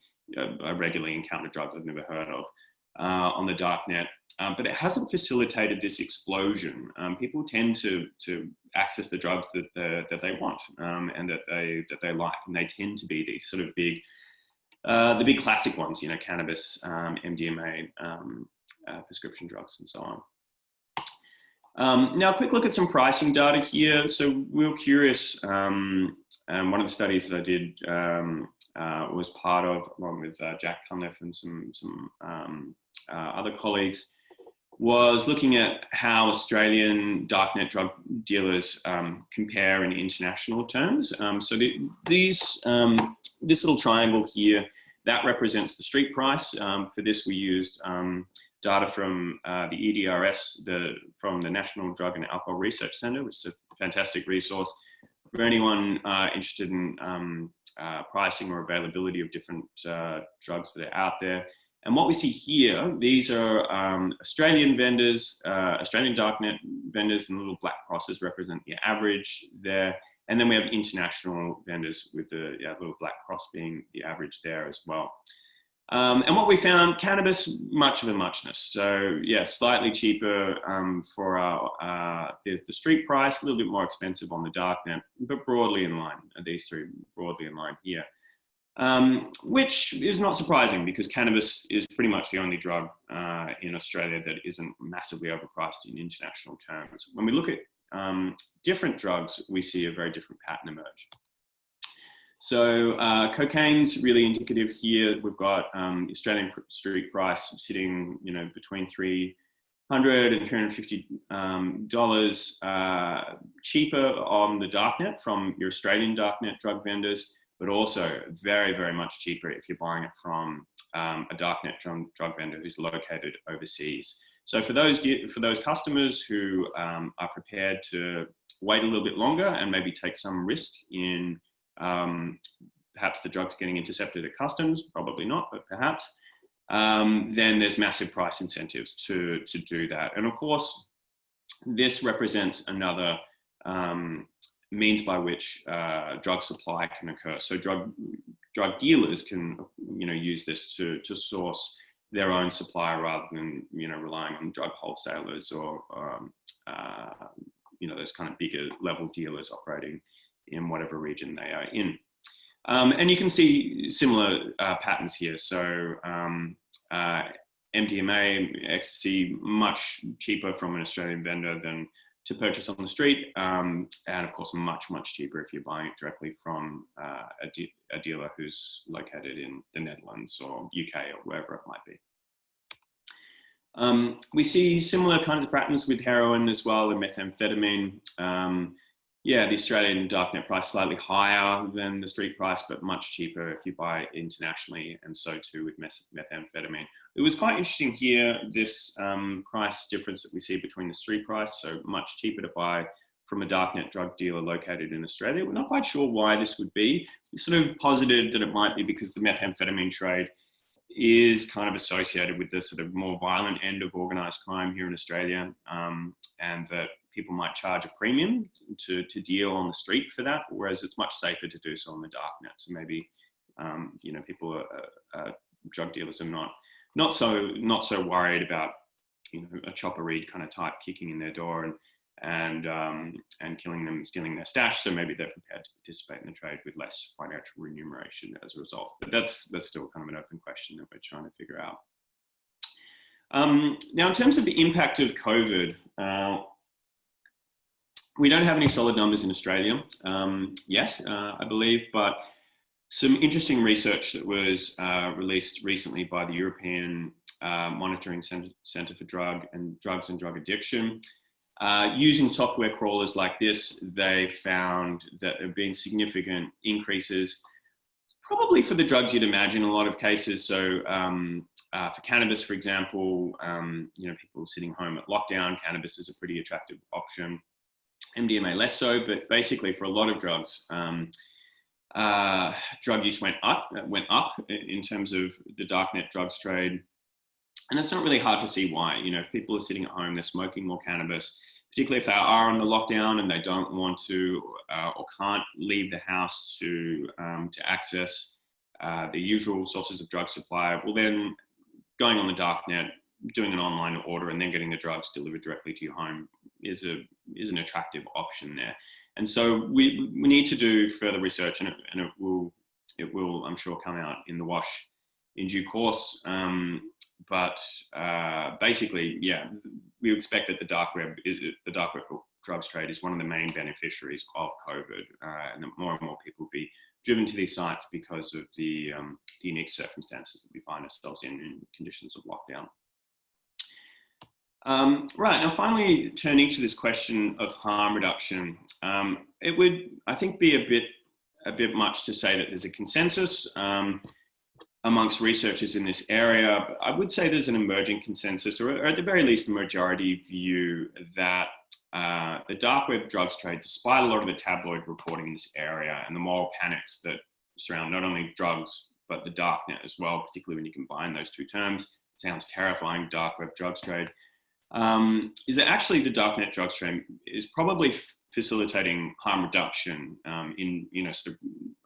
I regularly encounter drugs I've never heard of on the darknet. But it hasn't facilitated this explosion. People tend to access the drugs that they want and that they like, and they tend to be these sort of big. The big classic ones, cannabis, MDMA, prescription drugs, and so on. Now, a quick look at some pricing data here. So we were curious, and one of the studies that I did was part of, along with Jack Cunliffe and some other colleagues, was looking at how Australian darknet drug dealers compare in international terms. So this little triangle here, that represents the street price. For this, we used data from the EDRS, from the National Drug and Alcohol Research Centre, which is a fantastic resource for anyone interested in pricing or availability of different drugs that are out there. And what we see here, these are Australian vendors, Australian darknet vendors, and little black crosses represent the average there. And then we have international vendors with the little black cross being the average there as well. And what we found, cannabis, much of a muchness. So yeah, slightly cheaper for our the street price, a little bit more expensive on the darknet, but broadly in line. These three broadly in line here, which is not surprising because cannabis is pretty much the only drug in Australia that isn't massively overpriced in international terms. When we look at different drugs, we see a very different pattern emerge. So cocaine's really indicative here. We've got Australian street price sitting, between $300 and $350 cheaper on the darknet from your Australian darknet drug vendors, but also very, very much cheaper if you're buying it from a darknet drug vendor who's located overseas. So for those customers who are prepared to wait a little bit longer and maybe take some risk in perhaps the drugs getting intercepted at customs, probably not, but perhaps, then there's massive price incentives to do that. And of course, this represents another means by which drug supply can occur. So drug dealers can, use this to source their own supply rather than, relying on drug wholesalers or those kind of bigger level dealers operating in whatever region they are in. And you can see similar patterns here. So MDMA, ecstasy, much cheaper from an Australian vendor than to purchase on the street. And of course, much, much cheaper if you're buying it directly from a dealer who's located in the Netherlands or UK or wherever it might be. We see similar kinds of patterns with heroin as well and methamphetamine. The Australian darknet price slightly higher than the street price, but much cheaper if you buy internationally, and so too with methamphetamine. It was quite interesting here, this price difference that we see between the street price, so much cheaper to buy from a darknet drug dealer located in Australia. We're not quite sure why this would be. We sort of posited that it might be because the methamphetamine trade is kind of associated with the sort of more violent end of organised crime here in Australia, and that people might charge a premium to deal on the street for that, whereas it's much safer to do so on the darknet. So maybe people drug dealers are not so worried about a chopper read kind of type kicking in their door and killing them and stealing their stash. So maybe they're prepared to participate in the trade with less financial remuneration as a result. But that's still kind of an open question that we're trying to figure out. Now, in terms of the impact of COVID, we don't have any solid numbers in Australia yet, I believe, but some interesting research that was released recently by the European Monitoring Centre for Drugs and Drug Addiction. Using software crawlers like this, they found that there have been significant increases, probably for the drugs you'd imagine in a lot of cases. So for cannabis, for example, people sitting home at lockdown, cannabis is a pretty attractive option. MDMA less so, but basically for a lot of drugs, drug use went up in terms of the darknet drugs trade. And it's not really hard to see why. If people are sitting at home, they're smoking more cannabis, particularly if they are on the lockdown and they don't want to or can't leave the house to access the usual sources of drug supply. Well, then going on the darknet, doing an online order and then getting the drugs delivered directly to your home is an attractive option there. And so we need to do further research, and it will I'm sure come out in the wash in due course. But basically, we expect that the dark web drugs trade is one of the main beneficiaries of COVID, and that more and more people will be driven to these sites because of the unique circumstances that we find ourselves in conditions of lockdown. Right, now finally turning to this question of harm reduction, it would, I think, be a bit much to say that there's a consensus amongst researchers in this area. But I would say there's an emerging consensus, or at the very least a majority view, that the dark web drugs trade, despite a lot of the tabloid reporting in this area and the moral panics that surround not only drugs, but the darknet as well, particularly when you combine those two terms, it sounds terrifying, dark web drugs trade, is that actually the darknet drugs trade is probably facilitating harm reduction in sort of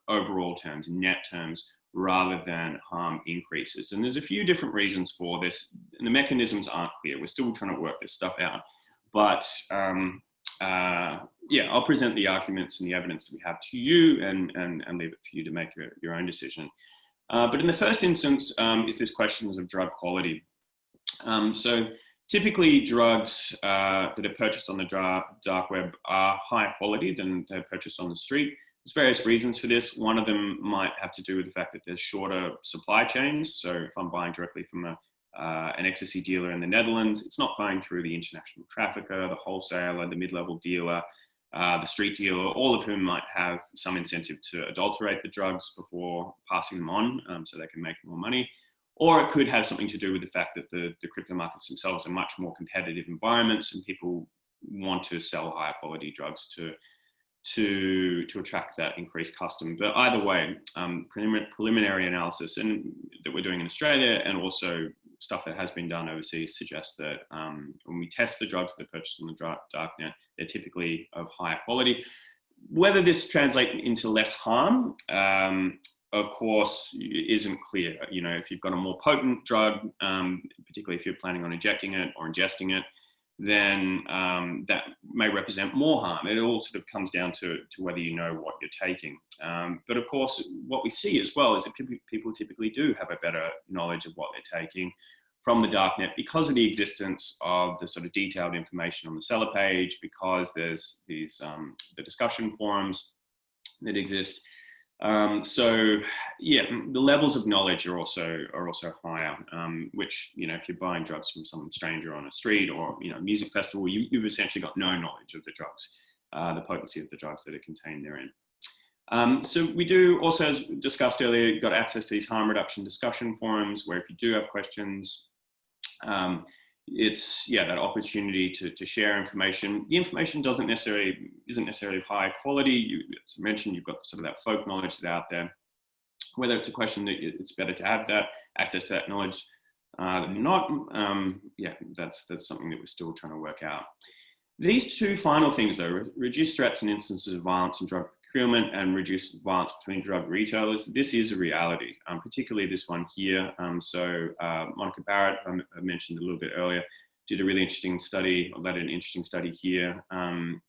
overall terms, in net terms, rather than harm increases. And there's a few different reasons for this, and the mechanisms aren't clear. We're still trying to work this stuff out. But yeah, I'll present the arguments and the evidence that we have to you, and leave it for you to make your own decision. But in the first instance, is this questions of drug quality. So typically drugs that are purchased on the dark web are higher quality than they're purchased on the street. There's various reasons for this. One of them might have to do with the fact that there's shorter supply chains. So if I'm buying directly from an ecstasy dealer in the Netherlands, it's not going through the international trafficker, the wholesaler, the mid-level dealer, the street dealer, all of whom might have some incentive to adulterate the drugs before passing them on, so they can make more money. Or it could have something to do with the fact that the crypto markets themselves are much more competitive environments, and people want to sell higher quality drugs to attract that increased custom. But either way, preliminary analysis that we're doing in Australia, and also stuff that has been done overseas, suggests that when we test the drugs that are purchased on the darknet, they're typically of higher quality. Whether this translates into less harm, of course, isn't clear. You know, if you've got a more potent drug, particularly if you're planning on injecting it or ingesting it, then that may represent more harm. It all sort of comes down to whether you know what you're taking. But of course, what we see as well is that people typically do have a better knowledge of what they're taking from the darknet, because of the existence of the sort of detailed information on the seller page, because there's these the discussion forums that exist. So yeah, the levels of knowledge are also higher, which, you know, if you're buying drugs from some stranger on a street or, you know, music festival, you've essentially got no knowledge of the drugs, the potency of the drugs that are contained therein. So we do also, as discussed earlier, you've got access to these harm reduction discussion forums, where if you do have questions, it's that opportunity to share information. The information isn't necessarily of high quality. As I mentioned, you've got sort of that folk knowledge that's out there. Whether it's a question that it's better to have that access to that knowledge than not, that's something that we're still trying to work out. These two final things, though, reduce threats and instances of violence in drug procurement and reduce violence between drug retailers. This is a reality, particularly this one here. Monica Barrett, I mentioned a little bit earlier, did a really interesting study, or led an interesting study here. And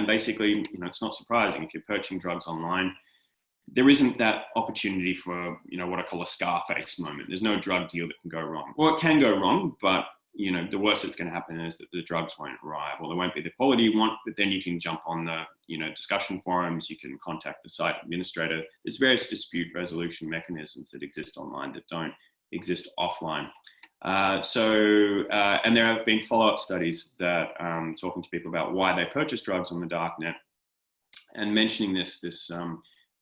basically, you know, it's not surprising if you're purchasing drugs online, there isn't that opportunity for, you know, what I call a Scarface moment. There's no drug deal that can go wrong. Well, it can go wrong, but you know, the worst that's going to happen is that the drugs won't arrive, or they won't be the quality you want. But then you can jump on the, you know, discussion forums. You can contact the site administrator. There's various dispute resolution mechanisms that exist online that don't exist offline. And there have been follow-up studies that talking to people about why they purchase drugs on the darknet, and mentioning this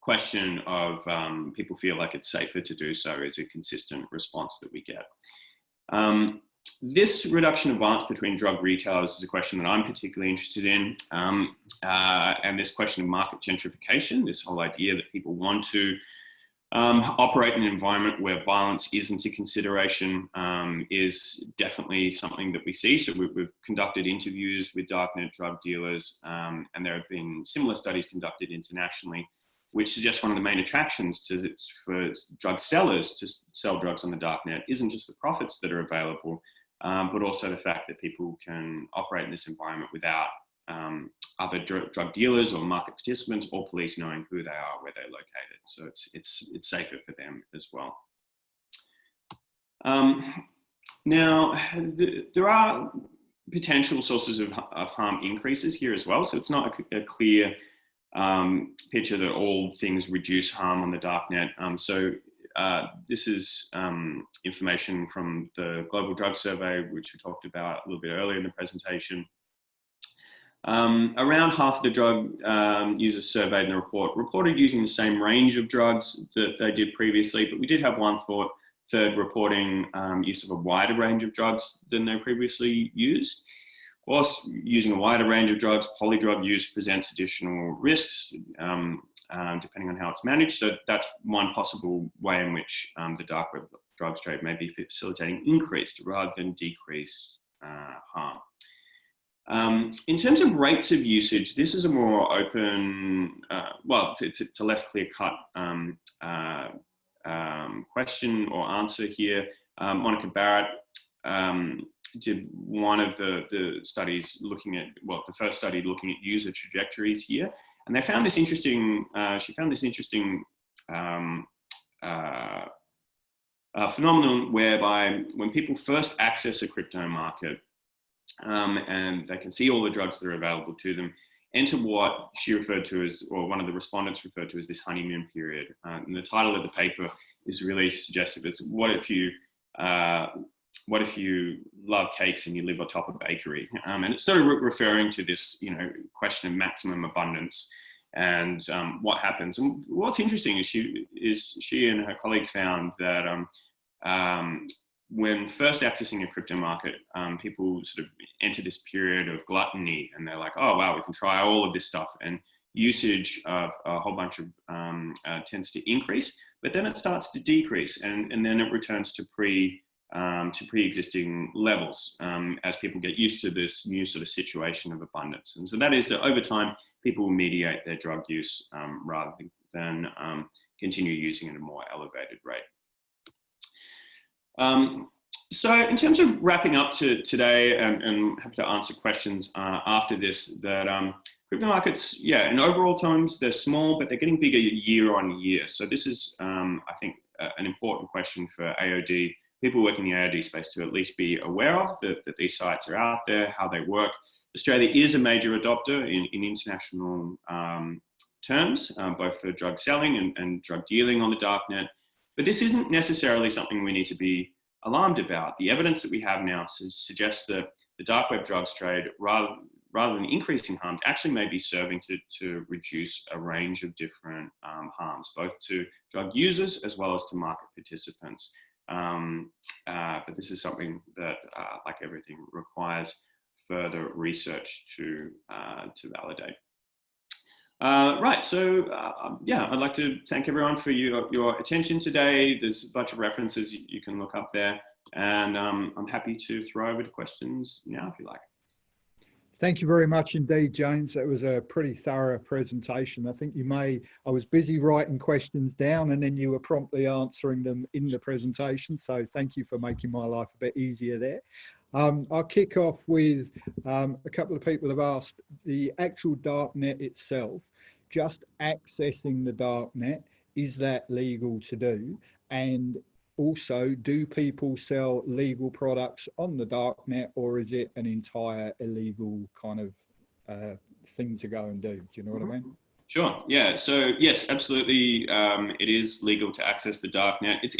question of people feel like it's safer to do so is a consistent response that we get. This reduction of violence between drug retailers is a question that I'm particularly interested in. And this question of market gentrification, this whole idea that people want to operate in an environment where violence isn't a consideration, is definitely something that we see. So we've conducted interviews with darknet drug dealers, and there have been similar studies conducted internationally, which suggests one of the main attractions for drug sellers to sell drugs on the darknet isn't just the profits that are available, but also the fact that people can operate in this environment without other drug dealers or market participants or police knowing who they are, where they're located. So it's safer for them as well. Now, there are potential sources of harm increases here as well. So it's not a clear picture that all things reduce harm on the darknet. This is information from the Global Drug Survey, which we talked about a little bit earlier in the presentation. Around half of the drug users surveyed in the report reported using the same range of drugs that they did previously, but we did have third reporting use of a wider range of drugs than they previously used. Of course, using a wider range of drugs, polydrug use presents additional risks, depending on how it's managed. So that's one possible way in which the dark web drugs trade may be facilitating increased rather than decreased harm. In terms of rates of usage, this is a more open, well, it's a less clear-cut question or answer here. Monica Barrett did one of the studies looking at, well, the first study looking at user trajectories here, and they found this interesting, she found this interesting phenomenon whereby when people first access a crypto market, and they can see all the drugs that are available to them, enter what she referred to as, or one of the respondents referred to as, this honeymoon period. And the title of the paper is really suggestive. It's what if you love cakes and you live atop a bakery? And it's sort of referring to this, question of maximum abundance and what happens. And what's interesting is she and her colleagues found that when first accessing a crypto market, people sort of enter this period of gluttony, and they're like, oh, wow, we can try all of this stuff. And usage of a whole bunch of tends to increase, but then it starts to decrease, and then it returns to pre-existing levels as people get used to this new sort of situation of abundance. And so that is that over time, people will mediate their drug use rather than continue using at a more elevated rate. So in terms of wrapping up today, and happy to answer questions after this, that crypto markets, yeah, in overall terms, they're small, but they're getting bigger year on year. So this is, I think, an important question for AOD, people working in the AOD space, to at least be aware of, that these sites are out there, how they work. Australia is a major adopter in international terms, both for drug selling and drug dealing on the darknet. But this isn't necessarily something we need to be alarmed about. The evidence that we have now suggests that the dark web drugs trade, rather than increasing harms, actually may be serving to reduce a range of different harms, both to drug users as well as to market participants. But this is something that, like everything, requires further research to validate. Right, so yeah, I'd like to thank everyone for your attention today. There's a bunch of references you can look up there, and I'm happy to throw over to questions now if you like. Thank you very much indeed, James. That was a pretty thorough presentation. I think I was busy writing questions down and then you were promptly answering them in the presentation. So thank you for making my life a bit easier there. I'll kick off with a couple of people have asked the actual darknet itself, just accessing the darknet, is that legal to do? And also, do people sell legal products on the darknet, or is it an entire illegal kind of thing to go and do? Do you know what I mean? Sure. Yeah. So yes, absolutely. It is legal to access the darknet. It's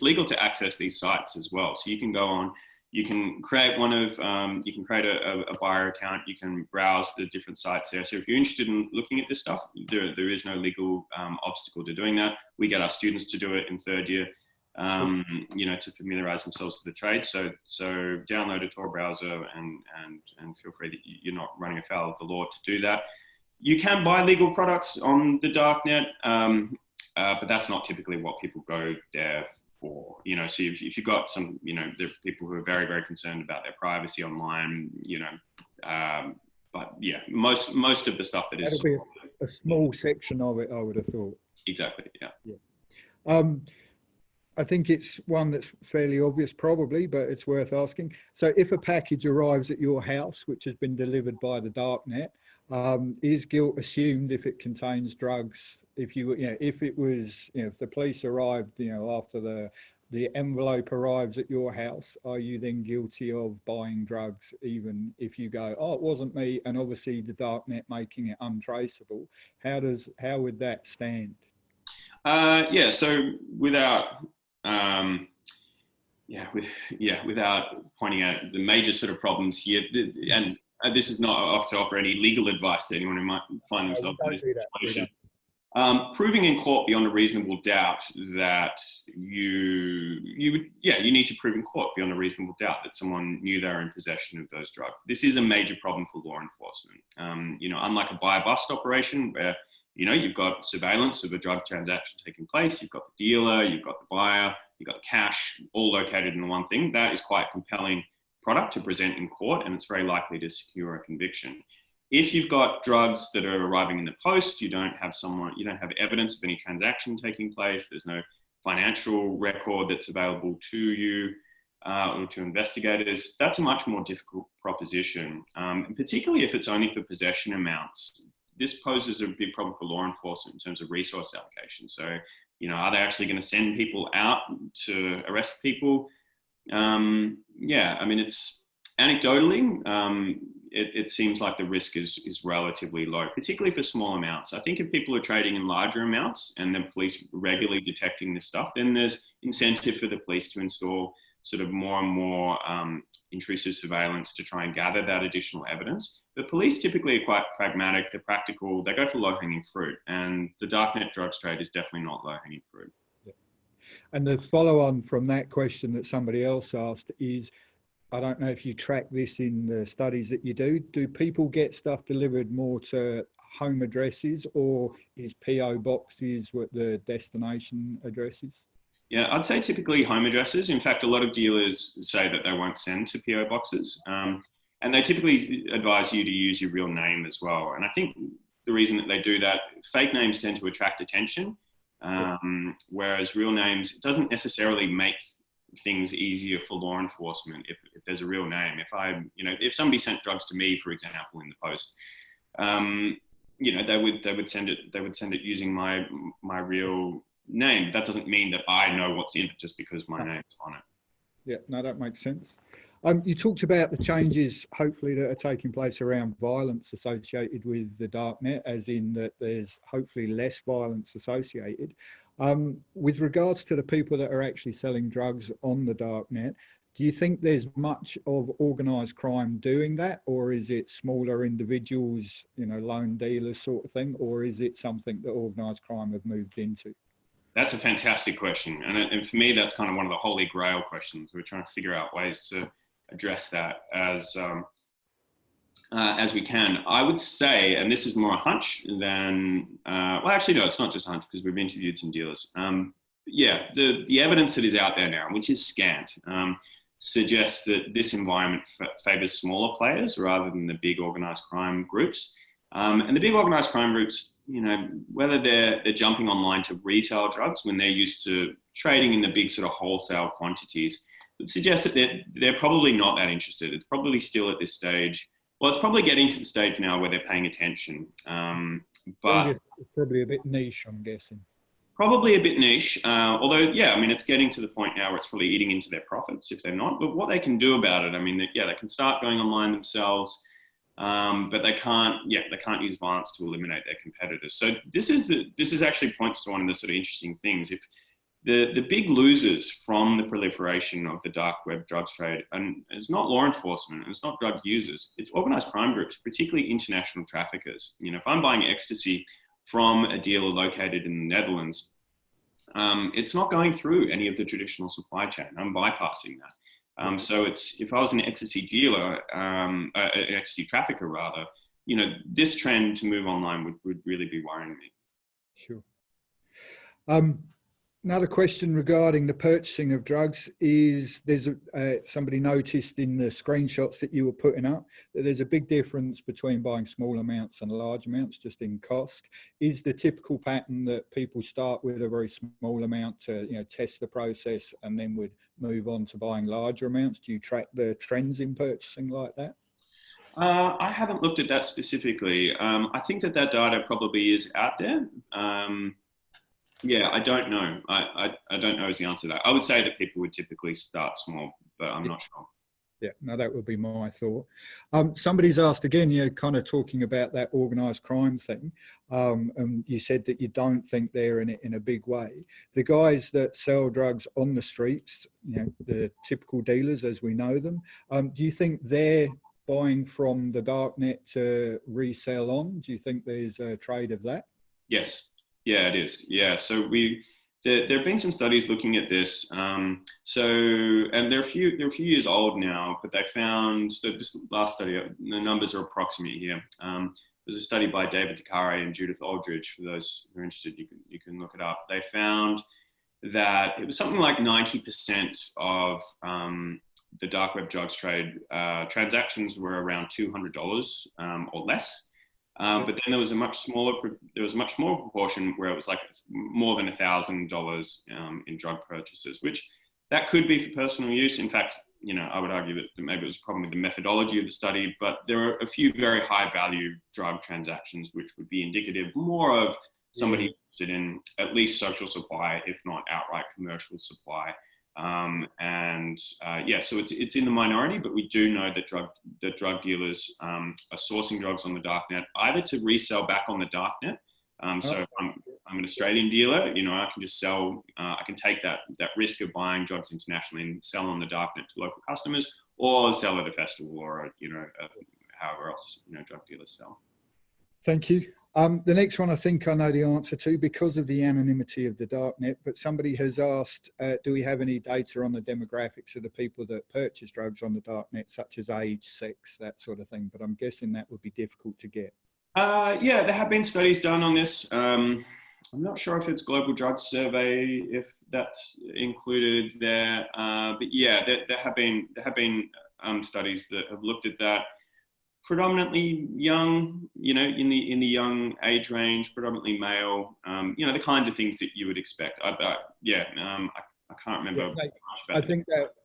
legal to access these sites as well. So you can go on. You can create you can create a buyer account. You can browse the different sites there. So if you're interested in looking at this stuff, there is no legal obstacle to doing that. We get our students to do it in third year, to familiarize themselves to the trade. So download a Tor browser and feel free that you're not running afoul of the law to do that. You can buy legal products on the darknet, but that's not typically what people go there for. So if you've got some, there are people who are very, very concerned about their privacy online, but yeah, most of the stuff that is... That'll be a small section of it, I would have thought. Exactly, yeah. I think it's one that's fairly obvious probably, but it's worth asking. So if a package arrives at your house, which has been delivered by the darknet, is guilt assumed if it contains drugs? If if the police arrived, after the envelope arrives at your house, are you then guilty of buying drugs, even if you go, oh, it wasn't me, and obviously the darknet making it untraceable? How would that stand? Yeah. So without pointing out the major sort of problems here, and this is not off to offer any legal advice to anyone who might find themselves in this situation. Proving in court beyond a reasonable doubt that you need to prove in court beyond a reasonable doubt that someone knew they were in possession of those drugs. This is a major problem for law enforcement. Unlike a buy-bust operation where you've got surveillance of a drug transaction taking place, you've got the dealer, you've got the buyer, you've got the cash, all located in one thing. That is quite compelling product to present in court, and it's very likely to secure a conviction. If you've got drugs that are arriving in the post, you don't have evidence of any transaction taking place, there's no financial record that's available to you or to investigators, that's a much more difficult proposition. And particularly if it's only for possession amounts, this poses a big problem for law enforcement in terms of resource allocation. So, are they actually going to send people out to arrest people? It's anecdotally, it seems like the risk is relatively low, particularly for small amounts. I think if people are trading in larger amounts and the police regularly detecting this stuff, then there's incentive for the police to install sort of more and more intrusive surveillance to try and gather that additional evidence. But police typically are quite pragmatic, they're practical, they go for low-hanging fruit, and the darknet drugs trade is definitely not low-hanging fruit. Yeah. And the follow-on from that question that somebody else asked is, I don't know if you track this in the studies that you do people get stuff delivered more to home addresses, or is PO boxes what the destination addresses? Yeah, I'd say typically home addresses. In fact, a lot of dealers say that they won't send to PO boxes. And they typically advise you to use your real name as well. And I think the reason that they do that, fake names tend to attract attention, whereas real names, it doesn't necessarily make things easier for law enforcement if there's a real name. If somebody sent drugs to me, for example, in the post, they would send it using my real name. That doesn't mean that I know what's in it just because my name's on it. Yeah, no, that makes sense. You talked about the changes, hopefully, that are taking place around violence associated with the darknet, as in that there's hopefully less violence associated. With regards to the people that are actually selling drugs on the darknet, do you think there's much of organised crime doing that, or is it smaller individuals, lone dealers sort of thing, or is it something that organised crime have moved into? That's a fantastic question. And for me, that's kind of one of the holy grail questions. We're trying to figure out ways to address that as we can. I would say, and this is more a hunch than, no, it's not just a hunch because we've interviewed some dealers. The evidence that is out there now, which is scant, suggests that this environment favors smaller players rather than the big organised crime groups. And the big organised crime groups, whether they're jumping online to retail drugs when they're used to trading in the big sort of wholesale quantities, would suggest that they're probably not that interested. It's probably still at this stage. Well, it's probably getting to the stage now where they're paying attention. But it's probably a bit niche, I'm guessing. Probably a bit niche, although, it's getting to the point now where it's probably eating into their profits if they're not. But what they can do about it, they can start going online themselves. But they can't use violence to eliminate their competitors. So this is actually points to one of the sort of interesting things. If the big losers from the proliferation of the dark web drugs trade, and it's not law enforcement, and it's not drug users, it's organised crime groups, particularly international traffickers. If I'm buying ecstasy from a dealer located in the Netherlands, it's not going through any of the traditional supply chain. I'm bypassing that. So if I was an ecstasy dealer, an ecstasy trafficker rather, this trend to move online would really be worrying me. Sure. Another question regarding the purchasing of drugs is somebody noticed in the screenshots that you were putting up that there's a big difference between buying small amounts and large amounts just in cost. Is the typical pattern that people start with a very small amount to test the process and then would move on to buying larger amounts? Do you track the trends in purchasing like that? I haven't looked at that specifically. I think that data probably is out there. I don't know. I don't know is the answer to that. I would say that people would typically start small, but I'm not sure. Yeah, no, that would be my thought. Somebody's asked again, kind of talking about that organised crime thing, and you said that you don't think they're in it in a big way. The guys that sell drugs on the streets, the typical dealers as we know them, do you think they're buying from the darknet to resell on? Do you think there's a trade of that? Yes. Yeah, it is. Yeah. So there have been some studies looking at this. And they're a few years old now, but they found, so this last study, the numbers are approximate here. There's a study by David DeCare and Judith Aldridge. For those who are interested, you can look it up. They found that it was something like 90% of the dark web drugs trade, transactions were around $200 or less. But then there was a much smaller proportion where it was like more than $1,000 in drug purchases, which that could be for personal use. In fact, I would argue that maybe it was probably the methodology of the study, but there are a few very high value drug transactions, which would be indicative more of somebody interested in at least social supply, if not outright commercial supply. So it's in the minority, but we do know that drug dealers are sourcing drugs on the darknet, either to resell back on the darknet. So if I'm an Australian dealer, I can just sell, I can take that risk of buying drugs internationally and sell on the darknet to local customers, or sell at a festival, or, however else, drug dealers sell. Thank you. The next one I think I know the answer to because of the anonymity of the darknet, but somebody has asked, do we have any data on the demographics of the people that purchase drugs on the darknet, such as age, sex, that sort of thing? But I'm guessing that would be difficult to get. Yeah, there have been studies done on this. I'm not sure if it's Global Drug Survey, if that's included there. But yeah, there have been studies that have looked at that. Predominantly young, in the young age range, predominantly male. The kinds of things that you would expect. I can't remember much about I think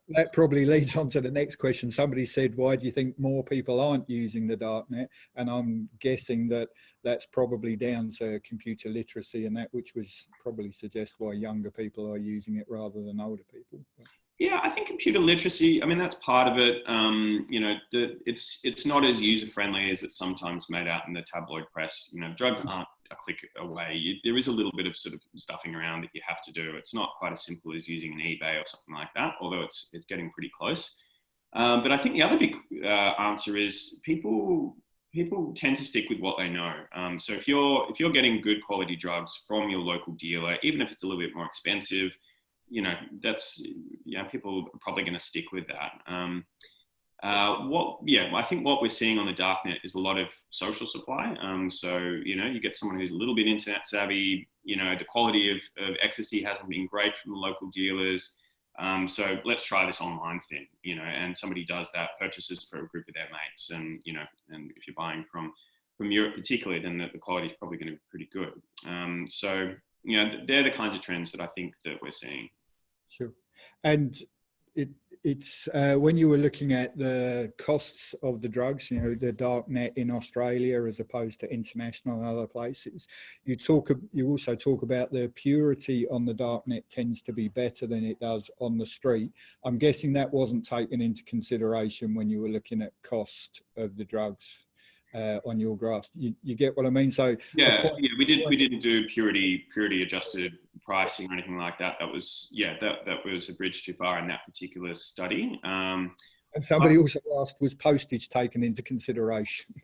that probably leads on to the next question. Somebody said, why do you think more people aren't using the darknet? And I'm guessing that that's probably down to computer literacy and that, which was probably suggest why younger people are using it rather than older people. Yeah, I think computer literacy, that's part of it. It's not as user-friendly as it's sometimes made out in the tabloid press. Drugs aren't a click away. There is a little bit of sort of stuffing around that you have to do. It's not quite as simple as using an eBay or something like that, although it's getting pretty close. But I think the other big answer is people tend to stick with what they know. So if you're getting good quality drugs from your local dealer, even if it's a little bit more expensive, people are probably going to stick with that. I think what we're seeing on the darknet is a lot of social supply. You get someone who's a little bit internet savvy. The quality of ecstasy hasn't been great from the local dealers. So let's try this online thing. And somebody does that, purchases for a group of their mates, and and if you're buying from Europe particularly, then the quality is probably going to be pretty good. They're the kinds of trends that I think that we're seeing. Sure. And it's when you were looking at the costs of the drugs, the darknet in Australia as opposed to international and other places, you also talk about the purity on the darknet tends to be better than it does on the street. I'm guessing that wasn't taken into consideration when you were looking at cost of the drugs on your graphs. You get what I mean? So we didn't do purity adjusted pricing or anything like that. That was a bridge too far in that particular study. And somebody also asked, was postage taken into consideration?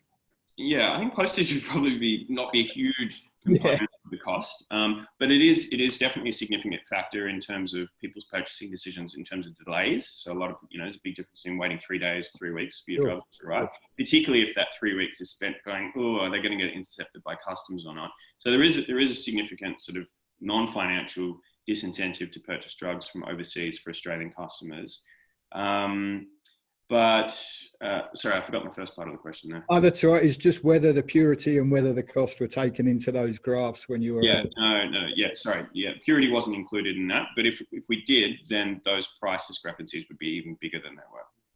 Yeah, I think postage would probably not be a huge component of the cost, but it is definitely a significant factor in terms of people's purchasing decisions in terms of delays. So a lot of, there's a big difference in waiting 3 days, 3 weeks for your drugs to arrive, particularly if that 3 weeks is spent going, are they going to get intercepted by customs or not? So there is a significant sort of non-financial disincentive to purchase drugs from overseas for Australian customers. Sorry, I forgot the first part of the question there. Oh, that's right. It's just whether the purity and whether the costs were taken into those graphs when you were... Purity wasn't included in that. But if we did, then those price discrepancies would be even bigger than they were.